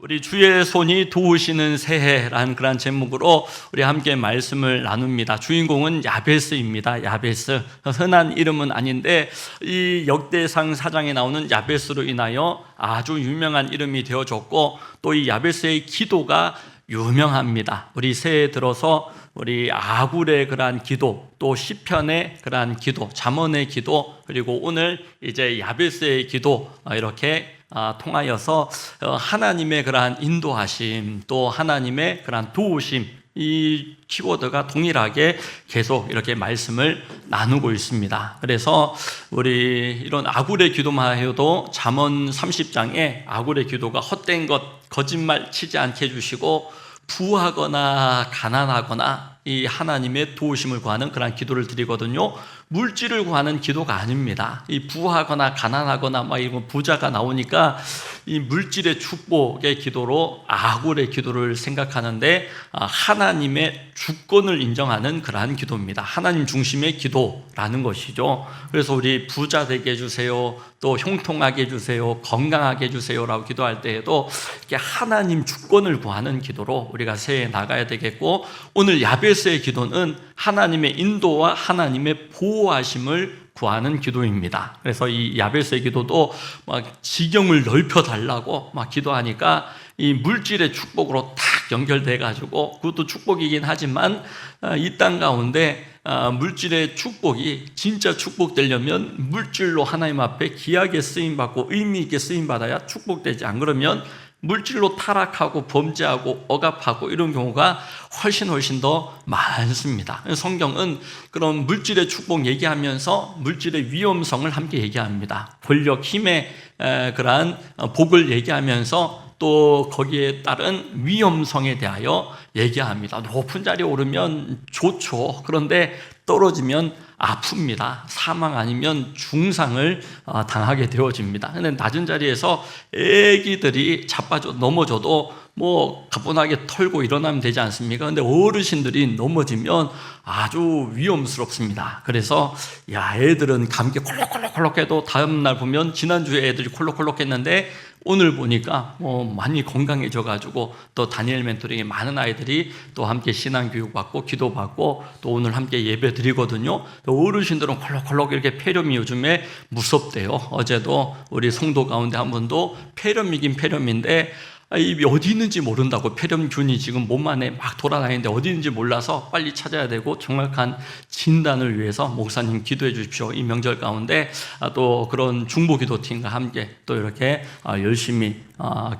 우리 주의 손이 도우시는 새해라는 그런 제목으로 우리 함께 말씀을 나눕니다. 주인공은 야베스입니다. 야베스. 흔한 이름은 아닌데 이 역대상 4장에 나오는 야베스로 인하여 아주 유명한 이름이 되어졌고, 또 이 야베스의 기도가 유명합니다. 우리 새해 들어서 우리 아굴의 그러한 기도, 또 시편의 그러한 기도, 잠언의 기도, 그리고 오늘 이제 야베스의 기도, 이렇게 통하여서 하나님의 그러한 인도하심, 또 하나님의 그러한 도우심, 이 키워드가 동일하게 계속 이렇게 말씀을 나누고 있습니다. 그래서 우리 이런 아굴의 기도만 해도 잠언 30장에 아굴의 기도가 헛된 것, 거짓말 치지 않게 해주시고 부하거나 가난하거나 이 하나님의 도우심을 구하는 그런 기도를 드리거든요. 물질을 구하는 기도가 아닙니다. 이 부하거나 가난하거나 막 이런 부자가 나오니까 이 물질의 축복의 기도로 아굴의 기도를 생각하는데, 하나님의 주권을 인정하는 그러한 기도입니다. 하나님 중심의 기도라는 것이죠. 그래서 우리 부자 되게 해주세요, 또 형통하게 해주세요, 건강하게 해주세요라고 기도할 때에도 이렇게 하나님 주권을 구하는 기도로 우리가 새해에 나가야 되겠고, 오늘 야베스의 기도는 하나님의 인도와 하나님의 보호하심을 구하는 기도입니다. 그래서 이 야베스의 기도도 막 지경을 넓혀 달라고 막 기도하니까 이 물질의 축복으로 탁 연결돼 가지고, 그것도 축복이긴 하지만 이 땅 가운데 물질의 축복이 진짜 축복되려면 물질로 하나님 앞에 귀하게 쓰임받고 의미 있게 쓰임받아야 축복되지, 안 그러면 물질로 타락하고 범죄하고 억압하고 이런 경우가 훨씬 더 많습니다. 성경은 그런 물질의 축복 얘기하면서 물질의 위험성을 함께 얘기합니다. 권력, 힘의 그러한 복을 얘기하면서 또 거기에 따른 위험성에 대하여 얘기합니다. 높은 자리에 오르면 좋죠. 그런데 떨어지면 아픕니다. 사망 아니면 중상을 당하게 되어집니다. 근데 낮은 자리에서 애기들이 자빠져 넘어져도 뭐 가뿐하게 털고 일어나면 되지 않습니까? 근데 어르신들이 넘어지면 아주 위험스럽습니다. 그래서 애들은 감기 콜록콜록해도 다음날 보면 지난주에 애들이 콜록콜록했는데 오늘 보니까 많이 건강해져가지고, 또 다니엘 멘토링에 많은 아이들이 또 함께 신앙교육 받고 기도 받고 또 오늘 함께 예배 드리거든요. 또 어르신들은 콜록콜록 이렇게 폐렴이 요즘에 무섭대요. 어제도 우리 성도 가운데 한 분도 폐렴이긴 폐렴인데 이 어디 있는지 모른다고, 폐렴균이 지금 몸 안에 막 돌아다니는데 어디 있는지 몰라서 빨리 찾아야 되고 정확한 진단을 위해서 목사님 기도해 주십시오. 이 명절 가운데 또 그런 중보기도팀과 함께 또 이렇게 열심히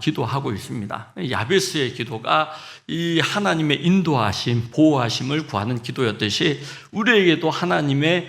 기도하고 있습니다. 야베스의 기도가 이 하나님의 인도하심, 보호하심을 구하는 기도였듯이 우리에게도 하나님의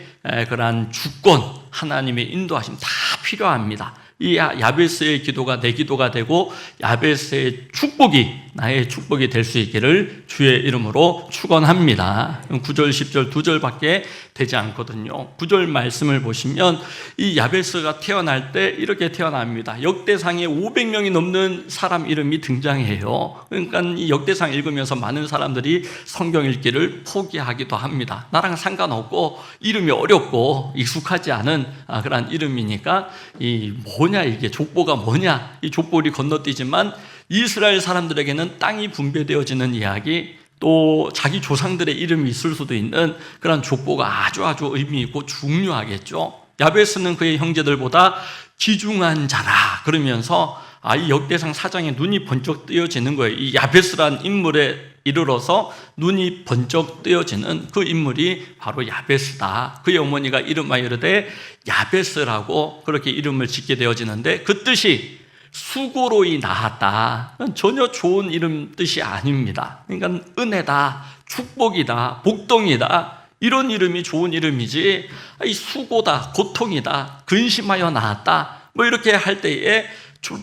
그러한 주권, 하나님의 인도하심 다 필요합니다. 이 야베스의 기도가 내 기도가 되고 야베스의 축복이 나의 축복이 될 수 있기를 주의 이름으로 축원합니다. 9절 10절 2절밖에 되지 않거든요. 9절 말씀을 보시면 이 야베스가 태어날 때 이렇게 태어납니다. 역대상에 500명이 넘는 사람 이름이 등장해요. 그러니까 이 역대상 읽으면서 많은 사람들이 성경 읽기를 포기하기도 합니다. 나랑 상관없고 이름이 어렵고 익숙하지 않은 그런 이름이니까 이 뭐냐, 이게 족보가 뭐냐, 이 족보를 건너뛰지만 이스라엘 사람들에게는 땅이 분배되어지는 이야기, 또 자기 조상들의 이름이 있을 수도 있는 그런 족보가 아주 의미 있고 중요하겠죠. 야베스는 그의 형제들보다 귀중한 자라 그러면서 이 역대상 4장에 눈이 번쩍 뜨여지는 거예요. 이 야베스란 인물에 이르러서 눈이 번쩍 뜨여지는 그 인물이 바로 야베스다. 그의 어머니가 이름하여 이르되 야베스라고 그렇게 이름을 짓게 되어지는데, 그 뜻이 수고로이 낳았다. 전혀 좋은 이름 뜻이 아닙니다. 그러니까 은혜다, 축복이다, 복덩이다, 이런 이름이 좋은 이름이지, 이 수고다, 고통이다, 근심하여 낳았다, 뭐 이렇게 할 때에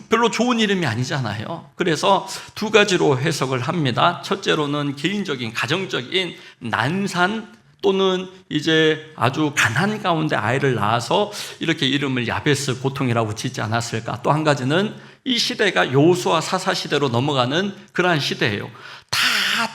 별로 좋은 이름이 아니잖아요. 그래서 두 가지로 해석을 합니다. 첫째로는 개인적인, 가정적인 난산, 또는 이제 아주 가난 가운데 아이를 낳아서 이렇게 이름을 야베스, 고통이라고 짓지 않았을까. 또 한 가지는 이 시대가 여호수아 사사 시대로 넘어가는 그러한 시대예요. 다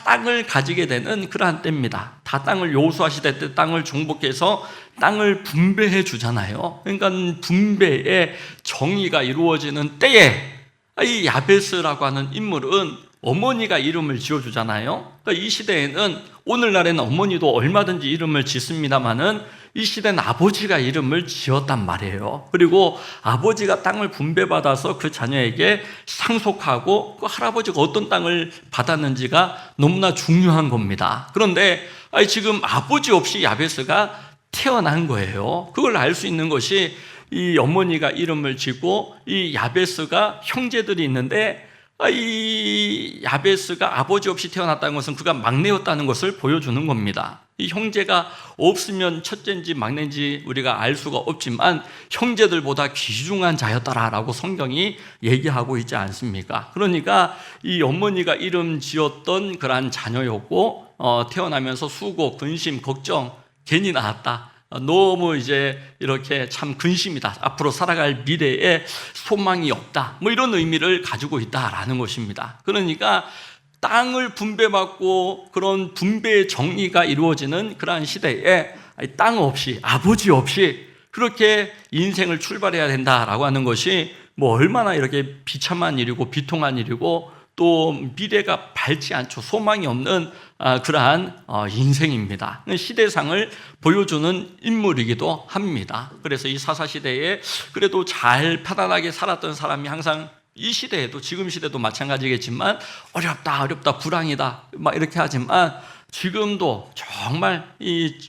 땅을 가지게 되는 그러한 때입니다. 다 땅을, 여호수아 시대 때 땅을 정복해서 땅을 분배해 주잖아요. 그러니까 분배의 정의가 이루어지는 때에 이 야베스라고 하는 인물은 어머니가 이름을 지어주잖아요. 그러니까 이 시대에는, 오늘날에는 어머니도 얼마든지 이름을 짓습니다마는 이 시대는 아버지가 이름을 지었단 말이에요. 그리고 아버지가 땅을 분배받아서 그 자녀에게 상속하고 그 할아버지가 어떤 땅을 받았는지가 너무나 중요한 겁니다. 그런데 지금 아버지 없이 야베스가 태어난 거예요. 그걸 알 수 있는 것이, 이 어머니가 이름을 짓고 이 야베스가 형제들이 있는데, 이 야베스가 아버지 없이 태어났다는 것은 그가 막내였다는 것을 보여주는 겁니다. 이 형제가 없으면 첫째인지 막내인지 우리가 알 수가 없지만 형제들보다 귀중한 자였다라고 성경이 얘기하고 있지 않습니까? 그러니까 이 어머니가 이름 지었던 그러한 자녀였고, 태어나면서 수고, 근심, 걱정, 괜히 낳았다, 너무 이제 이렇게 참 근심이다, 앞으로 살아갈 미래에 소망이 없다, 뭐 이런 의미를 가지고 있다라는 것입니다. 그러니까 땅을 분배받고 그런 분배의 정리가 이루어지는 그러한 시대에 땅 없이, 아버지 없이 그렇게 인생을 출발해야 된다라고 하는 것이 뭐 얼마나 이렇게 비참한 일이고 비통한 일이고 또 미래가 밝지 않죠. 소망이 없는 그러한 인생입니다. 시대상을 보여주는 인물이기도 합니다. 그래서 이 사사시대에 그래도 잘 편안하게 살았던 사람이 항상 이 시대에도, 지금 시대도 마찬가지겠지만 어렵다, 불황이다 막 이렇게 하지만 지금도 정말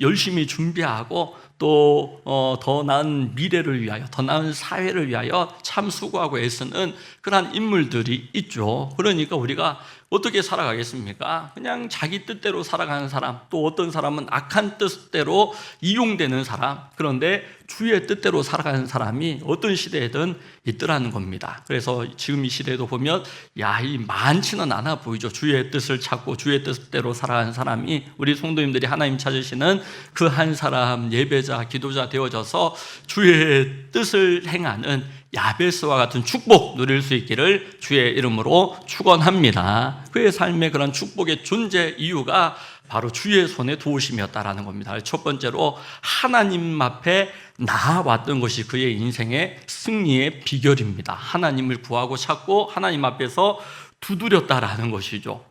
열심히 준비하고 또 더 나은 미래를 위하여, 더 나은 사회를 위하여 참 수고하고 애쓰는 그러한 인물들이 있죠. 그러니까 우리가 어떻게 살아가겠습니까? 그냥 자기 뜻대로 살아가는 사람, 또 어떤 사람은 악한 뜻대로 이용되는 사람, 그런데 주의 뜻대로 살아가는 사람이 어떤 시대에든 있더라는 겁니다. 그래서 지금 이 시대에도 보면 이 많지는 않아 보이죠. 주의 뜻을 찾고 주의 뜻대로 살아가는 사람이, 우리 성도님들이 하나님 찾으시는 그 한 사람, 예배자, 기도자 되어져서 주의 뜻을 행하는 야베스와 같은 축복 누릴 수 있기를 주의 이름으로 축원합니다. 그의 삶의 그런 축복의 존재 이유가 바로 주의 손에 도우심이었다라는 겁니다. 첫 번째로 하나님 앞에 나아왔던 것이 그의 인생의 승리의 비결입니다. 하나님을 구하고 찾고 하나님 앞에서 두드렸다라는 것이죠.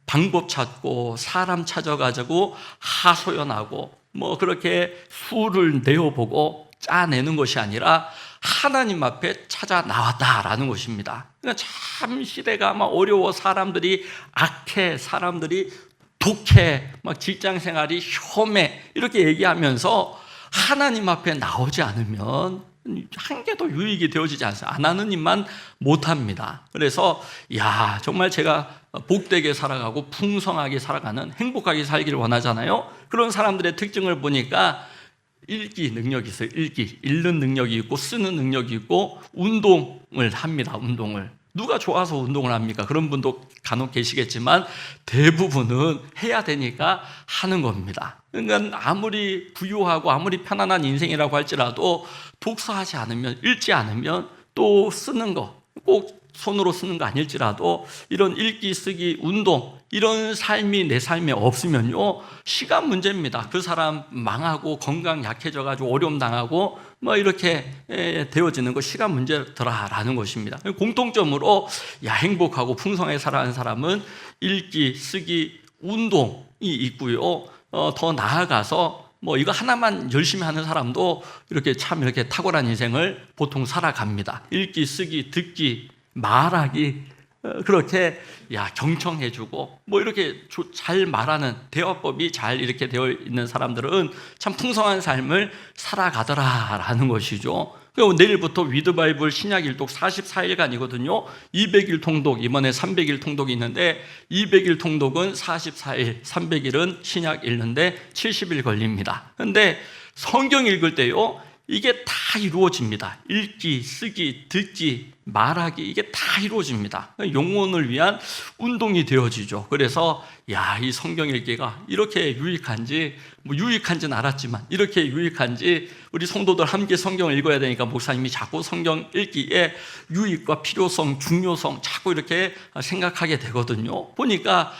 방법 찾고 사람 찾아가지고 하소연하고 뭐 그렇게 수를 내어보고 짜내는 것이 아니라 하나님 앞에 찾아 나왔다라는 것입니다. 그러니까 참 시대가 막 어려워, 사람들이 악해, 사람들이 독해, 막 직장 생활이 혐해 이렇게 얘기하면서 하나님 앞에 나오지 않으면 한 개도 유익이 되어지지 않습니다. 안 하는 일만 못합니다. 그래서 정말 제가 복되게 살아가고 풍성하게 살아가는, 행복하게 살기를 원하잖아요. 그런 사람들의 특징을 보니까 읽기 능력이 있어요. 읽는 능력이 있고 쓰는 능력이 있고 운동을 합니다. 운동을. 누가 좋아서 운동을 합니까? 그런 분도 간혹 계시겠지만 대부분은 해야 되니까 하는 겁니다. 그러니까 아무리 부유하고 아무리 편안한 인생이라고 할지라도 독서하지 않으면, 읽지 않으면, 또 쓰는 거, 꼭 손으로 쓰는 거 아닐지라도 이런 읽기, 쓰기, 운동, 이런 삶이 내 삶에 없으면요, 시간 문제입니다. 그 사람 망하고 건강 약해져가지고 어려움 당하고 뭐 이렇게 되어지는 거 시간 문제더라라는 것입니다. 공통점으로 행복하고 풍성하게 살아가는 사람은 읽기, 쓰기, 운동이 있고요. 더 나아가서 뭐 이거 하나만 열심히 하는 사람도 이렇게 참 이렇게 탁월한 인생을 보통 살아갑니다. 읽기, 쓰기, 듣기, 말하기, 그렇게 경청해주고 뭐 이렇게 잘 말하는 대화법이 잘 이렇게 되어 있는 사람들은 참 풍성한 삶을 살아가더라라는 것이죠. 그리고 내일부터 위드바이블 신약 일독 44일간이거든요. 200일 통독, 이번에 300일 통독이 있는데 200일 통독은 44일, 300일은 신약 읽는데 70일 걸립니다. 그런데 성경 읽을 때요, 이게 다 이루어집니다. 읽기, 쓰기, 듣기, 말하기, 이게 다 이루어집니다. 영혼을 위한 운동이 되어지죠. 그래서 이 성경 읽기가 이렇게 유익한지, 뭐 유익한지는 알았지만 이렇게 유익한지 우리 성도들 함께 성경을 읽어야 되니까 목사님이 자꾸 성경 읽기에 유익과 필요성, 중요성 자꾸 이렇게 생각하게 되거든요. 보니까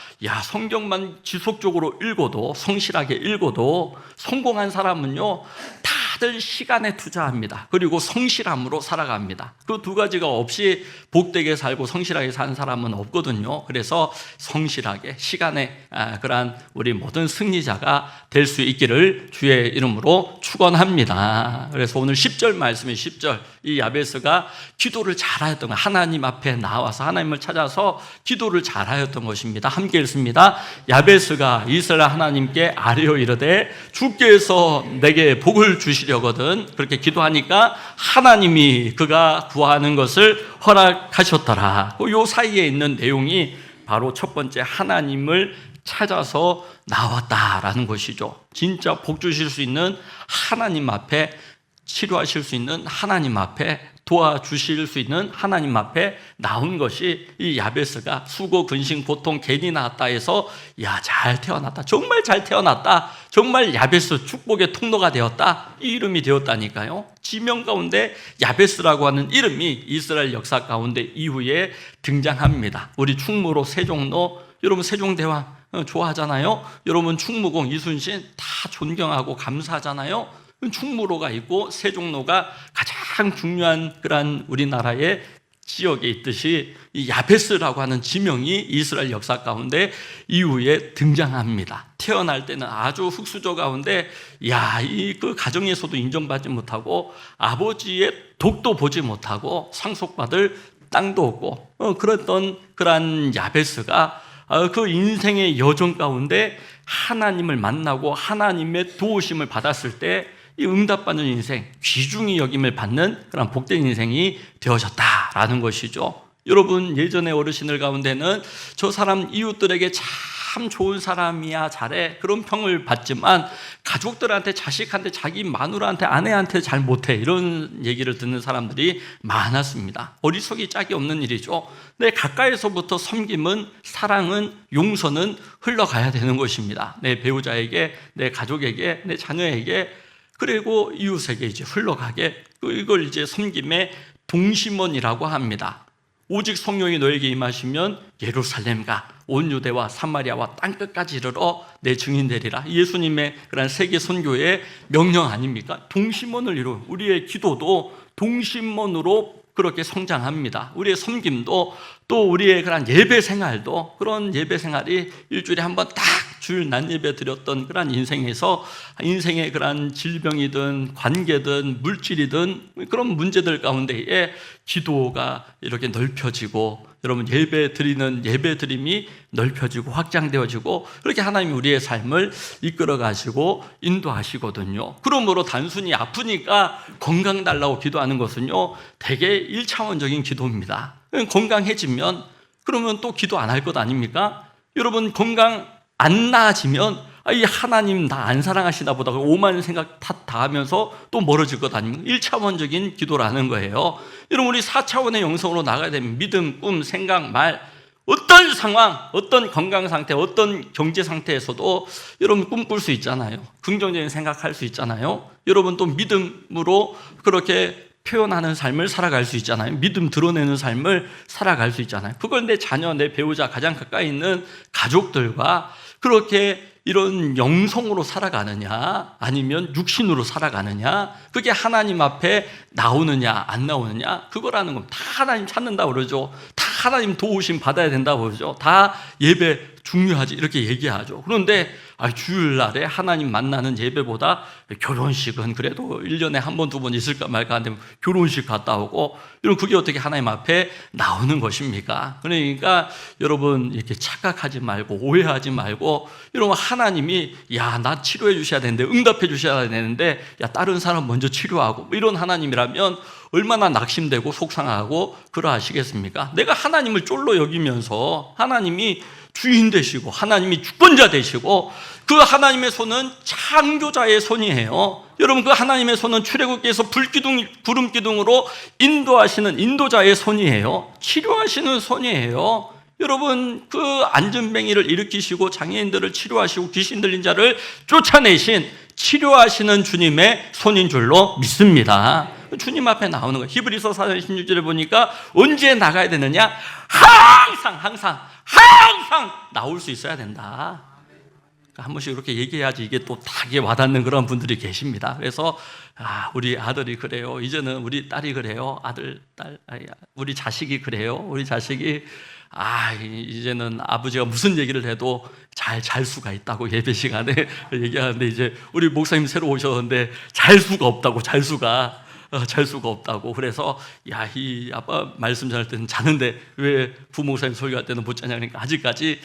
성경만 지속적으로 읽어도, 성실하게 읽어도 성공한 사람은요, 다들 다들 시간에 투자합니다. 그리고 성실함으로 살아갑니다. 그 두 가지가 없이 복되게 살고 성실하게 사는 사람은 없거든요. 그래서 성실하게 시간에 그러한 우리 모든 승리자가 될 수 있기를 주의 이름으로 축원합니다. 그래서 오늘 10절 말씀이 10절, 이 야베스가 기도를 잘하였던 것, 하나님 앞에 나와서 하나님을 찾아서 기도를 잘하였던 것입니다. 함께 읽습니다. 야베스가 이스라엘 하나님께 아뢰어 이르되 주께서 내게 복을 주시려거든. 그렇게 기도하니까 하나님이 그가 구하는 것을 허락하셨더라. 요 사이에 있는 내용이 바로 첫 번째, 하나님을 찾아서 나왔다라는 것이죠. 진짜 복 주실 수 있는 하나님 앞에, 치료하실 수 있는 하나님 앞에, 도와주실 수 있는 하나님 앞에 나온 것이 이 야베스가 수고, 근심, 고통 괜히 나왔다 해서 야, 잘 태어났다, 정말 잘 태어났다, 정말 야베스 축복의 통로가 되었다, 이 이름이 되었다니까요. 지명 가운데 야베스라고 하는 이름이 이스라엘 역사 가운데 이후에 등장합니다. 우리 충무로, 세종로, 여러분 세종대왕 좋아하잖아요. 여러분 충무공, 이순신 다 존경하고 감사하잖아요. 충무로가 있고 세종로가 가장 중요한 그런 우리나라의 지역에 있듯이 이 야베스라고 하는 지명이 이스라엘 역사 가운데 이후에 등장합니다. 태어날 때는 아주 흙수저 가운데 그 가정에서도 인정받지 못하고 아버지의 덕도 보지 못하고 상속받을 땅도 없고 그랬던 그런 야베스가 그 인생의 여정 가운데 하나님을 만나고 하나님의 도우심을 받았을 때 이 응답받는 인생, 귀중히 여김을 받는 그런 복된 인생이 되어졌다라는 것이죠. 여러분, 예전의 어르신들 가운데는 저 사람 이웃들에게 참 좋은 사람이야, 잘해, 그런 평을 받지만 가족들한테, 자식한테, 자기 마누라한테, 아내한테 잘 못해, 이런 얘기를 듣는 사람들이 많았습니다. 어리석이 짝이 없는 일이죠. 내 가까이서부터 섬김은, 사랑은, 용서는 흘러가야 되는 것입니다. 내 배우자에게, 내 가족에게, 내 자녀에게, 그리고 이웃에게 이제 흘러가게, 이걸 이제 섬김의 동심원이라고 합니다. 오직 성령이 너에게 임하시면 예루살렘과 온 유대와 사마리아와 땅끝까지 이르러 내 증인 되리라. 예수님의 그런 세계 선교의 명령 아닙니까? 동심원을 이루어 우리의 기도도 동심원으로 그렇게 성장합니다. 우리의 섬김도, 또 우리의 그런 예배 생활도, 그런 예배 생활이 일주일에 한 번 딱 주일 낮 예배 드렸던 그런 인생에서 인생의 그런 질병이든 관계든 물질이든 그런 문제들 가운데에 기도가 이렇게 넓혀지고, 여러분 예배 드리는 예배 드림이 넓혀지고 확장되어지고, 그렇게 하나님이 우리의 삶을 이끌어 가시고 인도하시거든요. 그러므로 단순히 아프니까 건강 달라고 기도하는 것은요, 되게 1차원적인 기도입니다. 건강해지면 그러면 또 기도 안 할 것 아닙니까? 여러분, 건강 안 나아지면 이 하나님 나 안 사랑하시나 보다 오만 생각 다 하면서 또 멀어질 것 아닙니까? 1차원적인 기도라는 거예요. 여러분, 우리 4차원의 영성으로 나가야 되면 믿음, 꿈, 생각, 말, 어떤 상황, 어떤 건강 상태, 어떤 경제 상태에서도 여러분 꿈꿀 수 있잖아요. 긍정적인 생각할 수 있잖아요. 여러분 또 믿음으로 그렇게 표현하는 삶을 살아갈 수 있잖아요. 믿음 드러내는 삶을 살아갈 수 있잖아요. 그걸 내 자녀, 내 배우자, 가장 가까이 있는 가족들과 그렇게 이런 영성으로 살아가느냐, 아니면 육신으로 살아가느냐, 그게 하나님 앞에 나오느냐 안 나오느냐, 그거라는 건 다 하나님 찾는다고 그러죠. 다 하나님 도우심 받아야 된다고 그러죠. 다 예배 중요하지, 이렇게 얘기하죠. 그런데 주일날에 하나님 만나는 예배보다 결혼식은 그래도 1년에 한 번, 두 번 있을까 말까 하는데 결혼식 갔다 오고, 이런 그게 어떻게 하나님 앞에 나오는 것입니까? 그러니까 여러분, 이렇게 착각하지 말고 오해하지 말고, 여러분 하나님이 나 치료해 주셔야 되는데, 응답해 주셔야 되는데 다른 사람 먼저 치료하고, 이런 하나님이라면 얼마나 낙심되고 속상하고 그러하시겠습니까? 내가 하나님을 쫄로 여기면서 하나님이 주인 되시고 하나님이 주권자 되시고, 그 하나님의 손은 창조자의 손이에요. 여러분, 그 하나님의 손은 출애굽기에서 구름 기둥으로 인도하시는 인도자의 손이에요. 치료하시는 손이에요. 여러분, 그 안전뱅이를 일으키시고 장애인들을 치료하시고 귀신 들린 자를 쫓아내신 치료하시는 주님의 손인 줄로 믿습니다. 주님 앞에 나오는 거예요. 히브리서 4장 16절에 보니까 언제 나가야 되느냐? 항상 나올 수 있어야 된다. 한 번씩 이렇게 얘기해야지 이게 또 다 와닿는 그런 분들이 계십니다. 그래서 우리 아들이 그래요. 이제는 우리 딸이 그래요. 우리 자식이 그래요. 우리 자식이 이제는 아버지가 무슨 얘기를 해도 잘 수가 있다고 예배 시간에 얘기하는데, 이제 우리 목사님 새로 오셨는데 잘 수가 없다고, 잘 수가 없다고. 그래서 이 아빠 말씀 전할 때는 자는데 왜 부목사님 설교할 때는 못 자냐, 그러니까 아직까지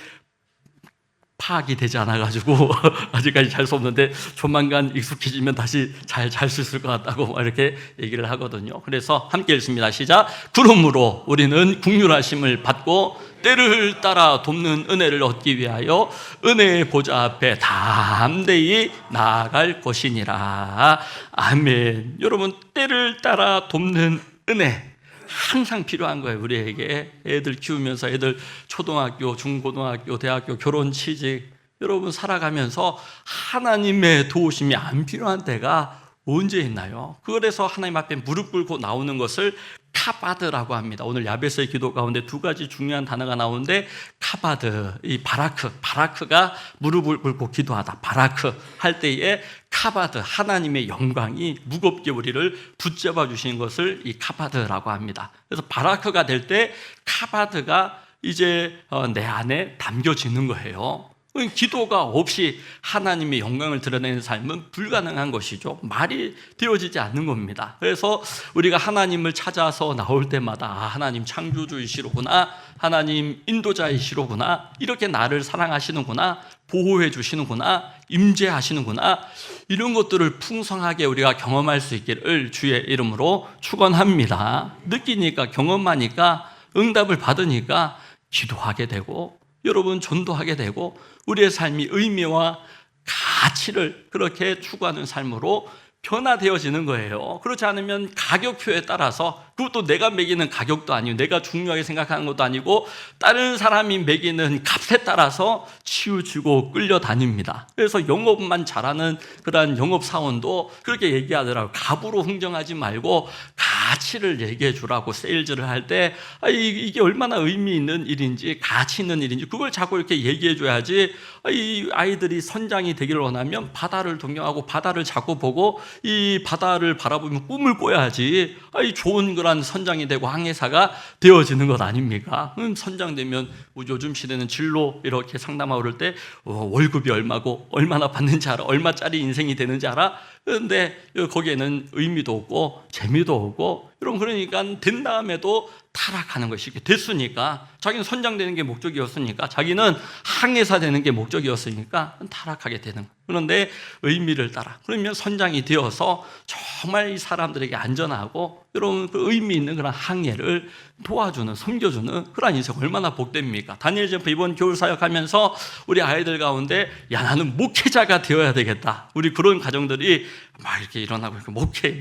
파악이 되지 않아가지고 아직까지 잘 수 없는데 조만간 익숙해지면 다시 잘 수 있을 것 같다고 이렇게 얘기를 하거든요. 그래서 함께 읽습니다. 시작. 그러므로 우리는 긍휼하심을 받고 때를 따라 돕는 은혜를 얻기 위하여 은혜의 보좌 앞에 담대히 나아갈 것이니라. 아멘. 여러분, 때를 따라 돕는 은혜 항상 필요한 거예요. 우리에게 애들 키우면서, 애들 초등학교, 중고등학교, 대학교, 결혼, 취직, 여러분 살아가면서 하나님의 도우심이 안 필요한 때가 언제 있나요? 그래서 하나님 앞에 무릎 꿇고 나오는 것을 카바드라고 합니다. 오늘 야베스의 기도 가운데 두 가지 중요한 단어가 나오는데, 카바드, 이 바라크가 무릎을 꿇고 기도하다. 바라크 할 때에 카바드, 하나님의 영광이 무겁게 우리를 붙잡아 주시는 것을 이 카바드라고 합니다. 그래서 바라크가 될 때 카바드가 이제 내 안에 담겨지는 거예요. 기도가 없이 하나님의 영광을 드러내는 삶은 불가능한 것이죠. 말이 되어지지 않는 겁니다. 그래서 우리가 하나님을 찾아서 나올 때마다 하나님 창조주이시로구나, 하나님 인도자이시로구나, 이렇게 나를 사랑하시는구나, 보호해 주시는구나, 임재하시는구나, 이런 것들을 풍성하게 우리가 경험할 수 있기를 주의 이름으로 축원합니다. 느끼니까, 경험하니까, 응답을 받으니까 기도하게 되고, 여러분 전도하게 되고, 우리의 삶이 의미와 가치를 그렇게 추구하는 삶으로 변화되어지는 거예요. 그렇지 않으면 가격표에 따라서, 그것도 내가 매기는 가격도 아니고, 내가 중요하게 생각하는 것도 아니고, 다른 사람이 매기는 값에 따라서 치우치고 끌려다닙니다. 그래서 영업만 잘하는 그런 영업사원도 그렇게 얘기하더라고요. 값으로 흥정하지 말고 가치를 얘기해 주라고. 세일즈를 할 때 이게 얼마나 의미 있는 일인지, 가치 있는 일인지 그걸 자꾸 이렇게 얘기해 줘야지. 이 아이들이 선장이 되기를 원하면 바다를 동경하고 바다를 자꾸 보고 이 바다를 바라보며 꿈을 꿔야지, 이 좋은 그런 선장이 되고 항해사가 되어지는 것 아닙니까? 선장되면 요즘 시대는 진로 이렇게 상담하고 그럴 때 월급이 얼마고 얼마나 받는지 알아? 얼마짜리 인생이 되는지 알아? 그런데 거기에는 의미도 없고 재미도 없고, 여러분, 그러니까 된 다음에도 타락하는 것이, 됐으니까, 자기는 선장되는 게 목적이었으니까, 자기는 항해사 되는 게 목적이었으니까 타락하게 되는 거예요. 그런데 의미를 따라, 그러면 선장이 되어서 정말 이 사람들에게 안전하고 여러분 그 의미 있는 그런 항해를 도와주는, 섬겨주는 그런 인생 얼마나 복됩니까? 다니엘 점프 이번 겨울 사역하면서 우리 아이들 가운데 나는 목회자가 되어야 되겠다, 우리 그런 가정들이 막 이렇게 일어나고,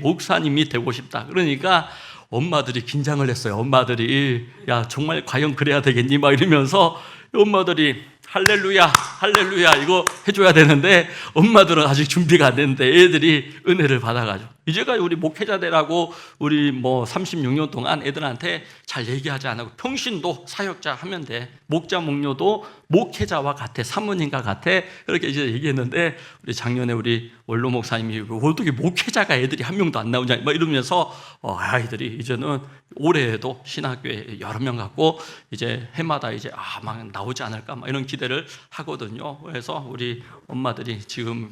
목사님이 되고 싶다. 그러니까 엄마들이 긴장을 했어요. 엄마들이 정말 과연 그래야 되겠니? 막 이러면서 엄마들이 할렐루야 이거 해줘야 되는데 엄마들은 아직 준비가 안 됐는데 애들이 은혜를 받아가지고, 이제까지 우리 목회자 되라고 우리 36년 동안 애들한테 잘 얘기하지 않고, 평신도 사역자 하면 돼, 목자 목녀도 목회자와 같아, 사모님과 같아, 그렇게 이제 얘기했는데, 우리 작년에 우리 원로 목사님이 어떻게 목회자가 애들이 한 명도 안 나오냐 막 이러면서 아이들이 이제는 올해에도 신학교에 여러 명 갖고 이제 해마다 이제 막 나오지 않을까 막 이런 기대를 하거든요. 그래서 우리 엄마들이 지금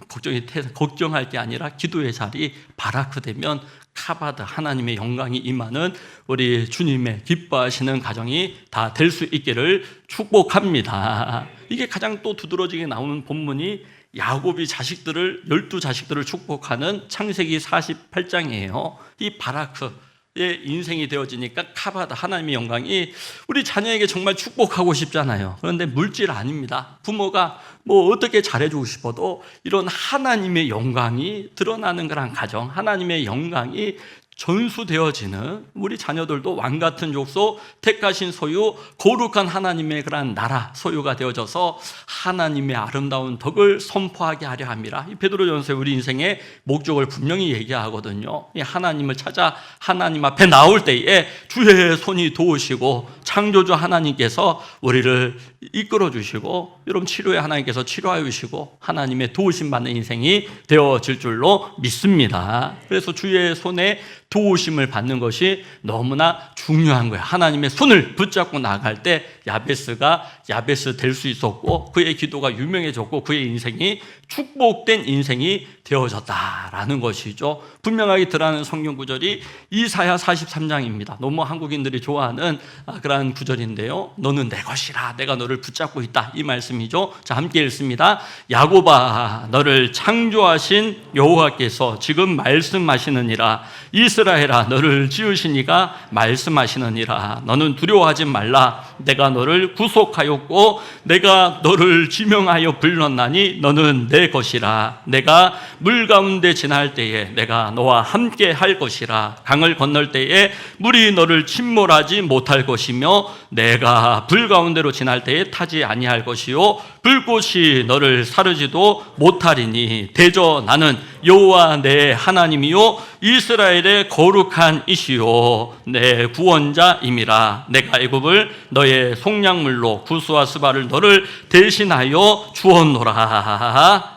걱정할 게 아니라 기도의 자리, 바라크 되면 카바드, 하나님의 영광이 임하는 우리 주님의 기뻐하시는 가정이 다 될 수 있기를 축복합니다. 이게 가장 또 두드러지게 나오는 본문이 야곱이 12자식들을 축복하는 창세기 48장이에요. 이 바라크의 인생이 되어지니까 카바드, 하나님의 영광이 우리 자녀에게 정말 축복하고 싶잖아요. 그런데 물질 아닙니다. 부모가 어떻게 잘해주고 싶어도 이런 하나님의 영광이 드러나는 그런 가정, 하나님의 영광이 전수되어지는 우리 자녀들도 왕 같은 족속, 택하신 소유, 거룩한 하나님의 그러한 나라 소유가 되어져서 하나님의 아름다운 덕을 선포하게 하려 함이라. 이 베드로전서에 우리 인생의 목적을 분명히 얘기하거든요. 이 하나님을 찾아 하나님 앞에 나올 때에 주의 손이 도우시고 창조주 하나님께서 우리를 이끌어 주시고, 여러분 치료에 하나님께서 치료하여 주시고 하나님의 도우심 받는 인생이 되어질 줄로 믿습니다. 그래서 주의 손에 도우심을 받는 것이 너무나 중요한 거예요. 하나님의 손을 붙잡고 나아갈 때 야베스가 야베스 될 수 있었고, 그의 기도가 유명해졌고 그의 인생이 축복된 인생이 되어졌다라는 것이죠. 분명하게 드러나는 성경 구절이 이사야 43장입니다. 너무 한국인들이 좋아하는 그러한 구절인데요. 너는 내 것이라, 내가 너를 붙잡고 있다, 이 말씀이죠. 자, 함께 읽습니다. 야곱아, 너를 창조하신 여호와께서 지금 말씀하시느니라. 이스라엘아, 너를 지으신 이가 말씀하시느니라. 너는 두려워하지 말라. 내가 너를 구속하였고 내가 너를 지명하여 불렀나니 너는 내 것이라. 내가 물 가운데 지날 때에 내가 너와 함께 할 것이라. 강을 건널 때에 물이 너를 침몰하지 못할 것이며 내가 불 가운데로 지날 때에 타지 아니할 것이요 불꽃이 너를 사르지도 못하리니 대저 나는 여호와 내 하나님이요 이스라엘의 거룩한 이시요 내 구원자임이라. 내가 애굽을 너의 속량물로 구스와 스바를 너를 대신하여 주었노라.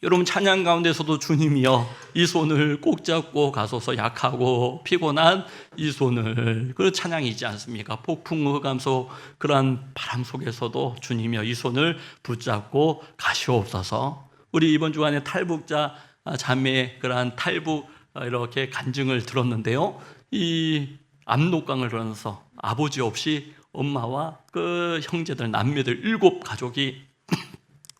여러분, 찬양 가운데서도 주님이여 이 손을 꼭 잡고 가소서. 약하고 피곤한 이 손을, 그 찬양이지 않습니까? 폭풍 흑암 속 그러한 바람 속에서도 주님이여 이 손을 붙잡고 가시옵소서. 우리 이번 주간에 탈북자 자매의 그러한 탈북 이렇게 간증을 들었는데요, 이 압록강을 건너서 아버지 없이 엄마와 그 형제들 남매들 7가족이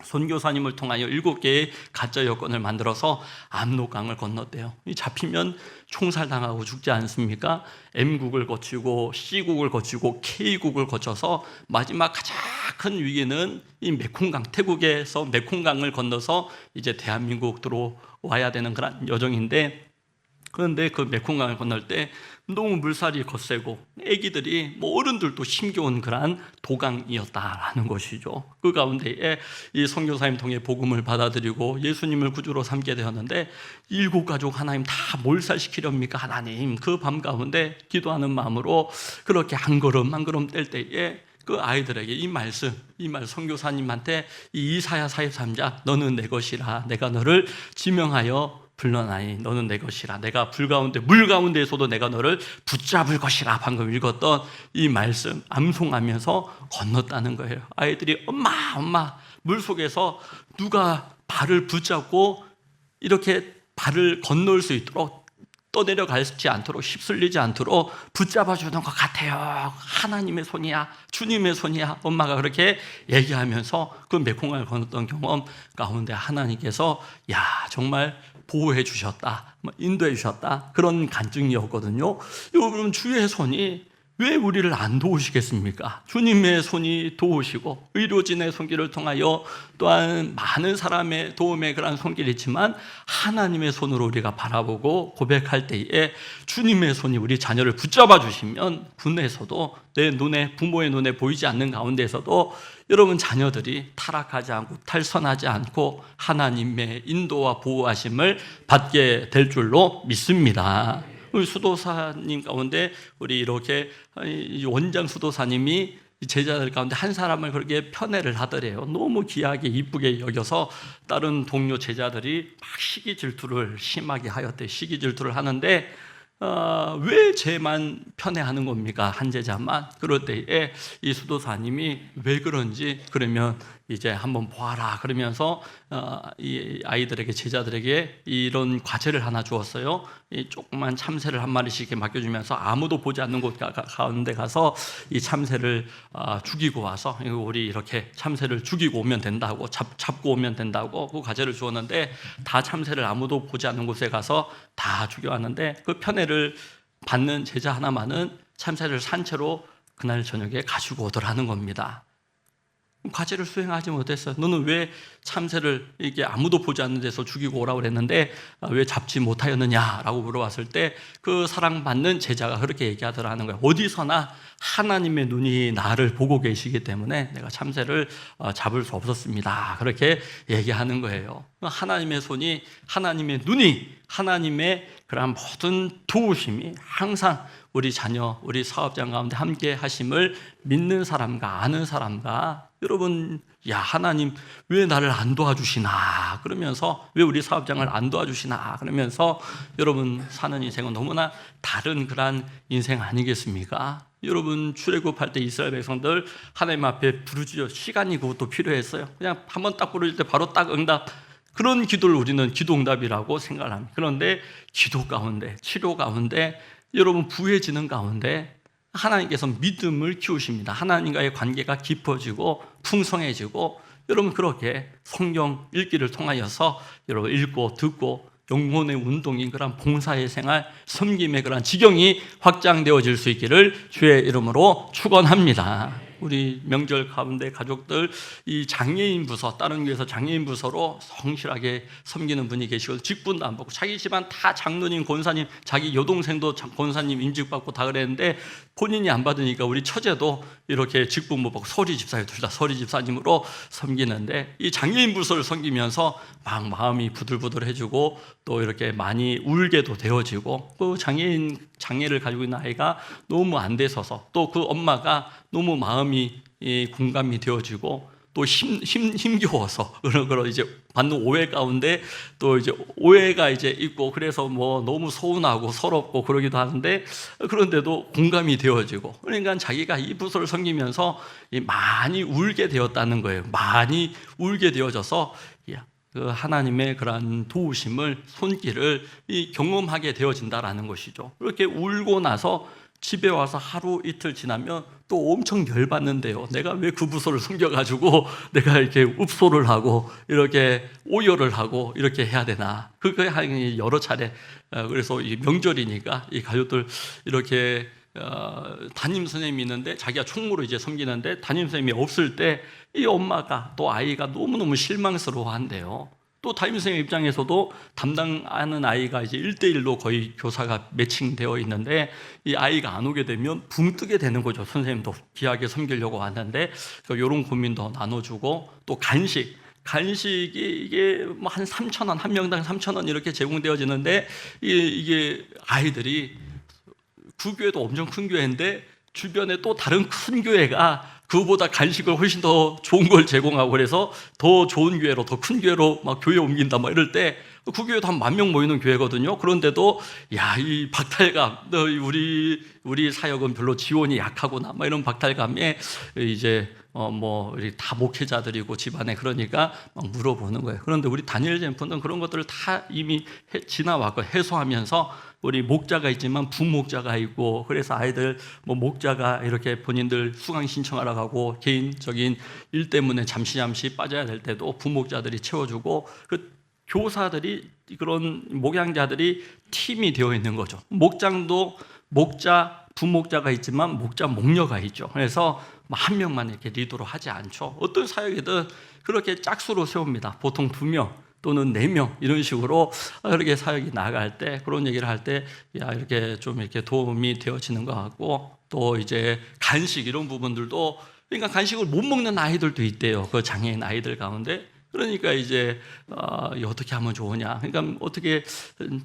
선교사님을 통하여 7개의 가짜 여권을 만들어서 압록강을 건넜대요. 잡히면 총살당하고 죽지 않습니까? M국을 거치고 C국을 거치고 K국을 거쳐서 마지막 가장 큰 위기는 이 메콩강, 태국에서 메콩강을 건너서 이제 대한민국 들어와야 되는 그런 여정인데, 그런데 그 메콩강을 건널 때 너무 물살이 거세고 애기들이 어른들도 힘겨운 그러한 도강이었다라는 것이죠. 그 가운데에 이 선교사님 통해 복음을 받아들이고 예수님을 구주로 삼게 되었는데 7가족 하나님 다 몰살시키렵니까 하나님? 그 밤 가운데 기도하는 마음으로 그렇게 한 걸음 한 걸음 뗄 때에 그 아이들에게 이 말 선교사님한테 이 이사야 43장 너는 내 것이라. 내가 너를 지명하여 불러나니 너는 내 것이라. 내가 불 가운데 물 가운데에서도 내가 너를 붙잡을 것이라. 방금 읽었던 이 말씀 암송하면서 건넜다는 거예요. 아이들이 엄마 물속에서 누가 발을 붙잡고 이렇게 발을 건널 수 있도록, 떠내려가지 않도록, 휩쓸리지 않도록 붙잡아주는 것 같아요. 하나님의 손이야, 주님의 손이야. 엄마가 그렇게 얘기하면서 그 메콩강을 건넜던 경험 가운데 하나님께서 정말 보호해 주셨다, 인도해 주셨다, 그런 간증이었거든요. 여러분, 주의 손이 왜 우리를 안 도우시겠습니까? 주님의 손이 도우시고 의료진의 손길을 통하여 또한 많은 사람의 도움의 그런 손길이 있지만 하나님의 손으로 우리가 바라보고 고백할 때에 주님의 손이 우리 자녀를 붙잡아 주시면 군에서도 내 눈에, 부모의 눈에 보이지 않는 가운데서도 여러분 자녀들이 타락하지 않고 탈선하지 않고 하나님의 인도와 보호하심을 받게 될 줄로 믿습니다. 우리 수도사님 가운데 우리 이렇게 원장 수도사님이 제자들 가운데 한 사람을 그렇게 편애를 하더래요. 너무 귀하게 이쁘게 여겨서 다른 동료 제자들이 막 시기 질투를 심하게 하였대. 시기 질투를 하는데 왜 쟤만 편애하는 겁니까? 한 제자만. 그럴 때에 이 수도사님이 왜 그런지 그러면 이제 한번 보아라 그러면서 이 아이들에게, 제자들에게 이런 과제를 하나 주었어요. 이 조그만 참새를 한 마리씩 이렇게 맡겨주면서 아무도 보지 않는 곳 가운데 가서 이 참새를 죽이고 와서 우리 이렇게 참새를 죽이고 오면 된다고, 잡고 오면 된다고 그 과제를 주었는데 다 참새를 아무도 보지 않는 곳에 가서 다 죽여왔는데 그 편애를 받는 제자 하나만은 참새를 산채로 그날 저녁에 가지고 오더라는 겁니다. 과제를 수행하지 못했어요. 너는 왜 참새를 이게 아무도 보지 않는 데서 죽이고 오라고 그랬는데 왜 잡지 못하였느냐라고 물어봤을 때 그 사랑받는 제자가 그렇게 얘기하더라는 거예요. 어디서나 하나님의 눈이 나를 보고 계시기 때문에 내가 참새를 잡을 수 없었습니다. 그렇게 얘기하는 거예요. 하나님의 손이, 하나님의 눈이, 하나님의 그런 모든 도우심이 항상 우리 자녀, 우리 사업장 가운데 함께 하심을 믿는 사람과 아는 사람과 여러분, 야, 하나님 왜 나를 안 도와주시나 그러면서, 왜 우리 사업장을 안 도와주시나 그러면서 여러분 사는 인생은 너무나 다른 그런 인생 아니겠습니까? 여러분 출애굽할 때 이스라엘 백성들 하나님 앞에 부르짖어 시간이 그것도 필요했어요. 그냥 한번 딱 부르짖을 때 바로 딱 응답. 그런 기도를 우리는 기도응답이라고 생각을 합니다. 그런데 기도 가운데, 치료 가운데, 여러분 부해지는 가운데 하나님께서 믿음을 키우십니다. 하나님과의 관계가 깊어지고 풍성해지고, 여러분 그렇게 성경 읽기를 통하여서 여러분 읽고 듣고 영혼의 운동인 그런 봉사의 생활, 섬김의 그런 지경이 확장되어질 수 있기를 주의 이름으로 축원합니다. 우리 명절 가운데 가족들 이 장애인 부서, 다른 교회에서 장애인 부서로 성실하게 섬기는 분이 계시고 직분도 안 받고 자기 집안 다 장로님, 권사님, 자기 여동생도 권사님 임직받고 다 그랬는데 본인이 안 받으니까 우리 처제도 이렇게 직분 못 받고 서리 집사님, 둘 다 서리 집사님으로 섬기는데, 이 장애인 부서를 섬기면서 막 마음이 부들부들해지고 또 이렇게 많이 울게도 되어지고, 그 장애를 가지고 있는 아이가 너무 안 돼서서 또 그 엄마가 너무 마음이 공감이 되어지고 또 힘겨워서 그런 이제 받는 오해 가운데 또 이제 오해가 이제 있고, 그래서 뭐 너무 서운하고 서럽고 그러기도 하는데, 그런데도 공감이 되어지고, 그러니까 자기가 이 부서를 섬기면서 많이 울게 되었다는 거예요. 많이 울게 되어져서 그 하나님의 그러한 도우심을, 손길을 경험하게 되어진다라는 것이죠. 그렇게 울고 나서 집에 와서 하루 이틀 지나면 또 엄청 열받는데요. 내가 왜 그 부서를 섬겨가지고 내가 이렇게 읍소를 하고 이렇게 오열을 하고 이렇게 해야 되나. 그게 여러 차례. 그래서 이 명절이니까 이 가족들 이렇게 담임 선생님이 있는데 자기가 총무로 이제 섬기는데 담임 선생님이 없을 때 이 엄마가 또 아이가 너무너무 실망스러워 한대요. 또 담임 선생님 입장에서도 담당하는 아이가 이제 1대1로 거의 교사가 매칭되어 있는데 이 아이가 안 오게 되면 붕 뜨게 되는 거죠. 선생님도 귀하게 섬기려고 왔는데 이런 고민도 나눠주고, 또 간식이 이게 뭐 한 3,000원, 한 명당 3,000원 이렇게 제공되어지는데, 이게 아이들이 그 교회도 엄청 큰 교회인데 주변에 또 다른 큰 교회가 그보다 간식을 훨씬 더 좋은 걸 제공하고, 그래서 더 좋은 교회로, 더 큰 교회로 막 교회 옮긴다 막 이럴 때, 그 교회도 한 10,000명 모이는 교회거든요. 그런데도 야, 이 박탈감, 우리 사역은 별로 지원이 약하구나 막 이런 박탈감에 이제 뭐 다 목회자들이고 집안에, 그러니까 막 물어보는 거예요. 그런데 우리 다니엘 젠프는 그런 것들을 다 이미 지나왔고 해소하면서, 우리 목자가 있지만 부목자가 있고, 그래서 아이들 뭐 목자가 이렇게 본인들 수강 신청하러 가고 개인적인 일 때문에 잠시 빠져야 될 때도 부목자들이 채워주고, 그 교사들이, 그런 목양자들이 팀이 되어 있는 거죠. 목장도 목자, 부목자가 있지만 목자, 목녀가 있죠. 그래서 한 명만 이렇게 리더로 하지 않죠. 어떤 사역이든 그렇게 짝수로 세웁니다. 보통 2명 또는 4명 이런 식으로 그렇게 사역이 나갈 때, 그런 얘기를 할 때 야, 이렇게 좀 이렇게 도움이 되어지는 것 같고, 또 이제 간식 이런 부분들도, 그러니까 간식을 못 먹는 아이들도 있대요. 그 장애인 아이들 가운데. 그러니까 이제 어떻게 하면 좋으냐. 그러니까 어떻게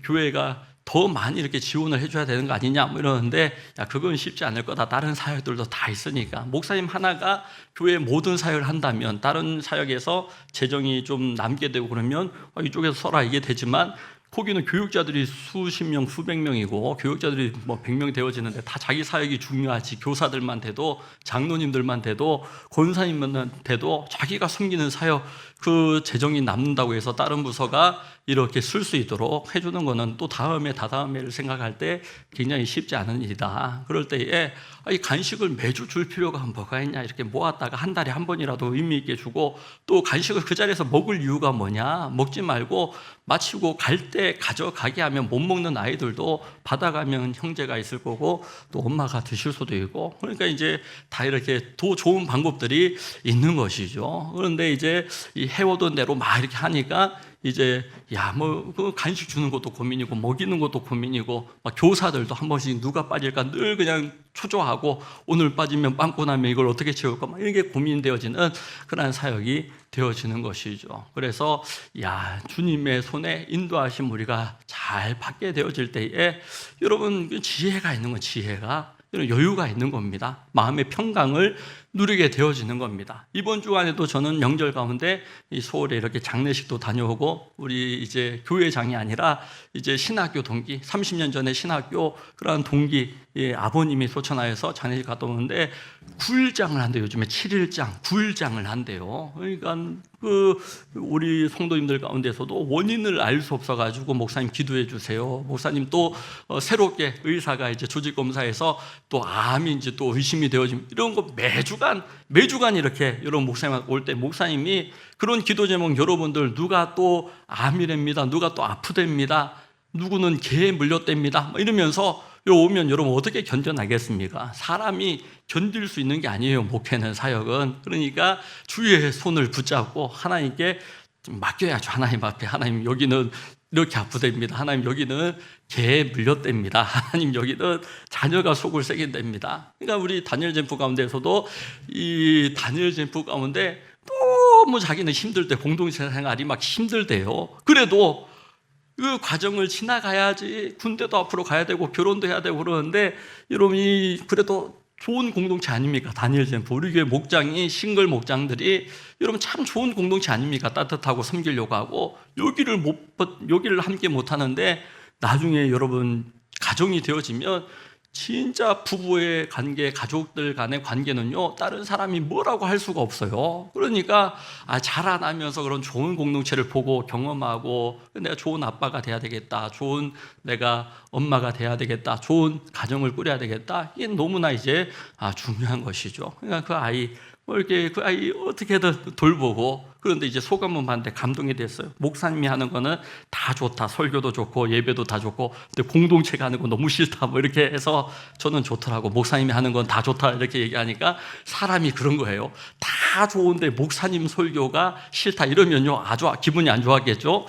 교회가 더 많이 이렇게 지원을 해줘야 되는 거 아니냐 뭐 이러는데, 야, 그건 쉽지 않을 거다. 다른 사역들도 다 있으니까. 목사님 하나가 교회 모든 사역을 한다면, 다른 사역에서 재정이 좀 남게 되고 그러면 이쪽에서 써라 이게 되지만, 거기는 교육자들이 수십 명, 수백 명이고 교육자들이 뭐 100명 되어지는데 다 자기 사역이 중요하지. 교사들만 돼도, 장로님들만 돼도, 권사님만 돼도 자기가 섬기는 사역, 그 재정이 남는다고 해서 다른 부서가 이렇게 쓸 수 있도록 해주는 거는 또 다음에 다다음에를 생각할 때 굉장히 쉽지 않은 일이다. 그럴 때에 이 간식을 매주 줄 필요가 뭐가 있냐, 이렇게 모았다가 한 달에 한 번이라도 의미 있게 주고, 또 간식을 그 자리에서 먹을 이유가 뭐냐, 먹지 말고 마치고 갈 때 이렇게 가져가게 하면 못 먹는 아이들도 받아가면 형제가 있을 거고 또 엄마가 드실 수도 있고, 그러니까 이제 다 이렇게 더 좋은 방법들이 있는 것이죠. 그런데 이제 이 해오던 대로 막 이렇게 하니까 이제 그 간식 주는 것도 고민이고 먹이는 것도 고민이고, 막 교사들도 한 번씩 누가 빠질까 늘 그냥 초조하고, 오늘 빠지면 빵꾸 나면 이걸 어떻게 채울까 막 이게 고민되어지는 그런 사역이 되어지는 것이죠. 그래서 주님의 손에 인도하심 우리가 잘 받게 되어질 때에 여러분 지혜가 있는 건 지혜가 여유가 있는 겁니다. 마음의 평강을 누리게 되어지는 겁니다. 이번 주간에도 저는 명절 가운데 이 서울에 이렇게 장례식도 다녀오고, 우리 이제 교회장이 아니라 이제 신학교 동기, 30년 전에 신학교 그런 동기 아버님이 소천하여서 장례식 갔다 오는데 9일장을 한대요. 요즘에 7일장, 9일장을 한대요. 그러니까 우리 성도님들 가운데서도 원인을 알 수 없어가지고 목사님 기도해 주세요. 목사님 또 새롭게 의사가 이제 조직검사에서 또 암인지 또 의심이 되어지면 이런 거 매주간 이렇게 여러분 목사님 올 때 목사님이 그런 기도 제목, 여러분들 누가 또 암이랍니다, 누가 또 아프답니다, 누구는 개에 물렸답니다 이러면서 오면 여러분 어떻게 견뎌나겠습니까? 사람이 견딜 수 있는 게 아니에요. 목회는, 사역은. 그러니까 주의 손을 붙잡고 하나님께 좀 맡겨야죠. 하나님 앞에, 하나님 여기는 이렇게 아프답니다, 하나님 여기는 개에 물렸답니다, 하나님 여기는 자녀가 속을 새긴답니다. 그러니까 우리 다니엘 잼프 가운데서도 이 다니엘 잼프 가운데 너무 자기는 힘들 때, 공동체 생활이 막 힘들대요. 그래도 그 과정을 지나가야지, 군대도 앞으로 가야 되고 결혼도 해야 되고 그러는데, 여러분이 그래도 좋은 공동체 아닙니까? 다니엘 잼프, 우리 교회 목장이, 싱글 목장들이 여러분 참 좋은 공동체 아닙니까? 따뜻하고 섬기려고 하고, 여기를 함께 못 하는데 나중에 여러분 가정이 되어지면 진짜 부부의 관계, 가족들 간의 관계는요, 다른 사람이 뭐라고 할 수가 없어요. 그러니까 자라나면서 그런 좋은 공동체를 보고 경험하고, 내가 좋은 아빠가 돼야 되겠다, 좋은 내가 엄마가 돼야 되겠다, 좋은 가정을 꾸려야 되겠다, 이게 너무나 이제 중요한 것이죠. 그러니까 그 아이 이렇게 그 아이 어떻게든 돌보고, 그런데 이제 소감은 봤는데 감동이 됐어요. 목사님이 하는 거는 다 좋다, 설교도 좋고 예배도 다 좋고, 근데 공동체가 하는 거 너무 싫다 뭐 이렇게 해서 저는 좋더라고. 목사님이 하는 건 다 좋다 이렇게 얘기하니까 사람이 그런 거예요. 다 좋은데 목사님 설교가 싫다 이러면요 아주 기분이 안 좋았겠죠.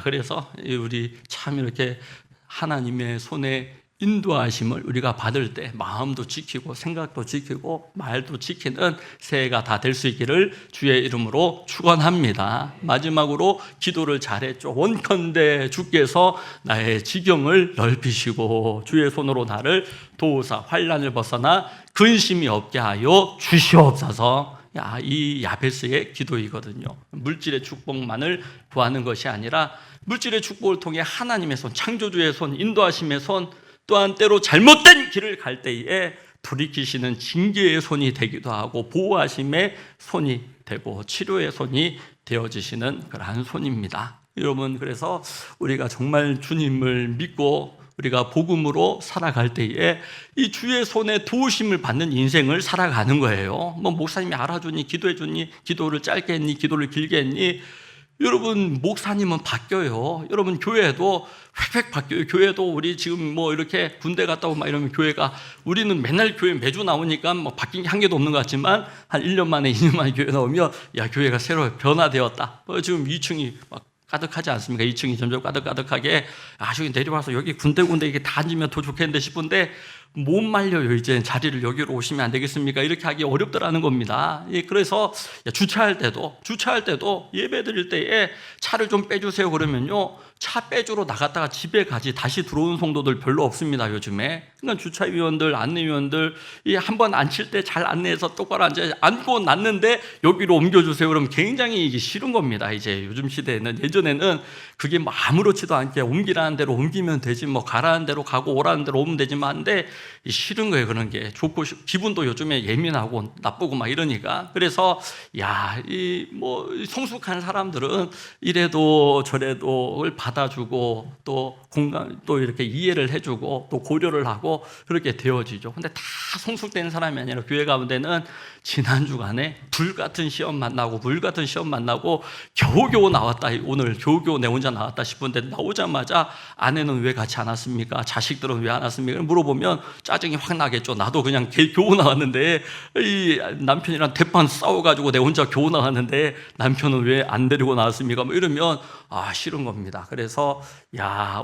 그래서 우리 참 이렇게 하나님의 손에 인도하심을 우리가 받을 때 마음도 지키고 생각도 지키고 말도 지키는 새해가 다 될 수 있기를 주의 이름으로 축원합니다. 마지막으로 기도를 잘했죠. 원컨대 주께서 나의 지경을 넓히시고 주의 손으로 나를 도우사 환난을 벗어나 근심이 없게 하여 주시옵소서. 이 야베스의 기도이거든요. 물질의 축복만을 구하는 것이 아니라 물질의 축복을 통해 하나님의 손, 창조주의 손, 인도하심의 손, 또한 때로 잘못된 길을 갈 때에 돌이키시는 징계의 손이 되기도 하고, 보호하심의 손이 되고 치료의 손이 되어지시는 그러한 손입니다. 여러분, 그래서 우리가 정말 주님을 믿고 우리가 복음으로 살아갈 때에 이 주의 손에 도우심을 받는 인생을 살아가는 거예요. 목사님이 알아주니, 기도해주니, 기도를 짧게 했니, 기도를 길게 했니, 여러분 목사님은 바뀌어요. 여러분 교회도 획획 바뀌어요. 교회도 우리 지금 이렇게 군대 갔다 오고 막 이러면 교회가, 우리는 맨날 교회 매주 나오니까 바뀐 게 한 개도 없는 것 같지만 한 1년 만에 2년 만에 교회 나오면 교회가 새로 변화되었다. 지금 2층이 막 가득하지 않습니까? 2층이 점점 가득하게, 저기 내려와서 여기 군데 이게 다 앉으면 더 좋겠는데 싶은데 못 말려요. 이제 자리를 여기로 오시면 안 되겠습니까? 이렇게 하기 어렵더라는 겁니다. 그래서 주차할 때도 예배 드릴 때에 차를 좀 빼주세요 그러면요, 차 빼주러 나갔다가 집에 가지 다시 들어온 성도들 별로 없습니다, 요즘에. 그러니까 주차위원들, 안내위원들 한 번 앉힐 때 잘 안내해서 똑바로 앉고 났는데 여기로 옮겨주세요 그러면 굉장히 이게 싫은 겁니다. 이제 요즘 시대에는. 예전에는 그게 아무렇지도 않게 옮기라는 대로 옮기면 되지, 가라는 대로 가고 오라는 대로 오면 되지만, 한데 싫은 거예요. 그런 게 좋고, 기분도 요즘에 예민하고 나쁘고 막 이러니까. 그래서 성숙한 사람들은 이래도 저래도 받아주고 또 공감 또 이렇게 이해를 해주고 또 고려를 하고 그렇게 되어지죠. 근데 다 성숙된 사람이 아니라 교회 가운데는 지난 주간에 불 같은 시험 만나고 물 같은 시험 만나고 겨우겨우 나왔다, 오늘 겨우겨우 내 혼자 나왔다 싶은데 나오자마자 아내는 왜 같이 안 왔습니까? 자식들은 왜 안 왔습니까? 물어보면 짜증이 확 나겠죠. 나도 그냥 겨우 나왔는데 이 남편이랑 대판 싸워가지고 내 혼자 겨우 나왔는데 남편은 왜 안 데리고 나왔습니까? 뭐 이러면 싫은 겁니다. 그래서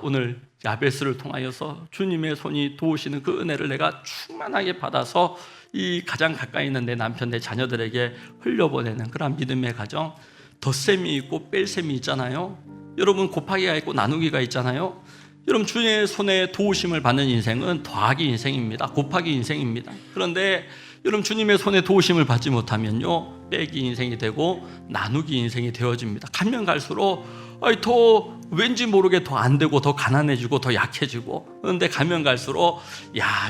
오늘 야베스를 통하여서 주님의 손이 도우시는 그 은혜를 내가 충만하게 받아서 이 가장 가까이 있는 내 남편, 내 자녀들에게 흘려보내는 그런 믿음의 가정. 덧셈이 있고 뺄셈이 있잖아요. 여러분, 곱하기가 있고 나누기가 있잖아요. 여러분, 주님의 손에 도우심을 받는 인생은 더하기 인생입니다. 곱하기 인생입니다. 그런데 여러분, 주님의 손에 도우심을 받지 못하면요, 빼기 인생이 되고 나누기 인생이 되어집니다. 가면 갈수록 더 왠지 모르게 더 안 되고 더 가난해지고 더 약해지고. 그런데 가면 갈수록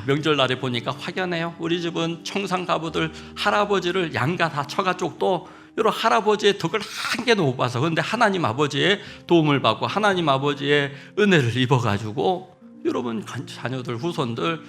명절날에 보니까 확연해요. 우리 집은 청상가부들 할아버지를 양가 다 처가 쪽도 여러분 할아버지의 덕을 한 개도 못 봐서, 그런데 하나님 아버지의 도움을 받고 하나님 아버지의 은혜를 입어가지고 여러분 자녀들 후손들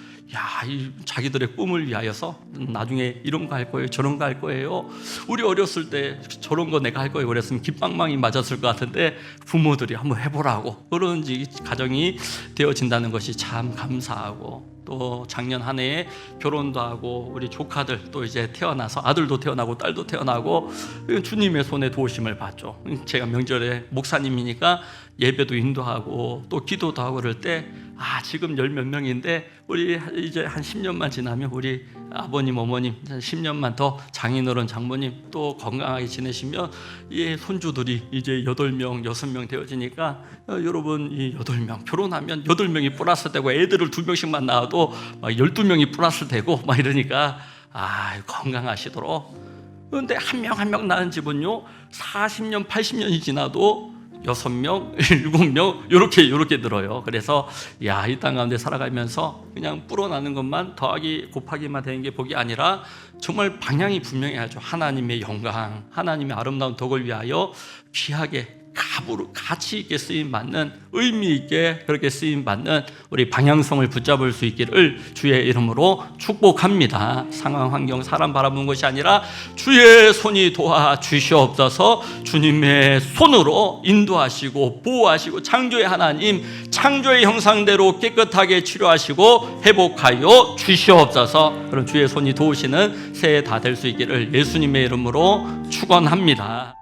자기들의 꿈을 위하여서 나중에 이런 거 할 거예요, 저런 거 할 거예요. 우리 어렸을 때 저런 거 내가 할 거예요 그랬으면 깃방망이 맞았을 것 같은데 부모들이 한번 해보라고 그런 가정이 되어진다는 것이 참 감사하고, 또 작년 한 해에 결혼도 하고 우리 조카들 또 이제 태어나서 아들도 태어나고 딸도 태어나고 주님의 손에 도우심을 받죠. 제가 명절에 목사님이니까 예배도 인도하고 또 기도도 하고 그럴 때 지금 10몇 명인데 우리 이제 한 10년만 지나면 우리 아버님 어머님 10년만 더 장인어른 장모님 또 건강하게 지내시면 손주들이 이제 8명 6명 되어지니까 여러분 이 8명 결혼하면 8명이 플러스 되고 애들을 2명씩만 낳아도 막 12명이 플러스 되고 막 이러니까 건강하시도록. 그런데 한 명 한 명 낳은 집은요 40년 80년이 지나도 6명, 7명 요렇게 들어요. 그래서 이 땅 가운데 살아가면서 그냥 불어나는 것만 더하기 곱하기만 되는 게 복이 아니라 정말 방향이 분명해야죠. 하나님의 영광, 하나님의 아름다운 덕을 위하여 귀하게 가치 있게 쓰임 받는, 의미 있게 그렇게 쓰임 받는 우리 방향성을 붙잡을 수 있기를 주의 이름으로 축복합니다. 상황, 환경, 사람 바라보는 것이 아니라 주의 손이 도와 주시옵소서. 주님의 손으로 인도하시고 보호하시고 창조의 하나님, 창조의 형상대로 깨끗하게 치료하시고 회복하여 주시옵소서. 그럼 주의 손이 도우시는 새해 다 될 수 있기를 예수님의 이름으로 축원합니다.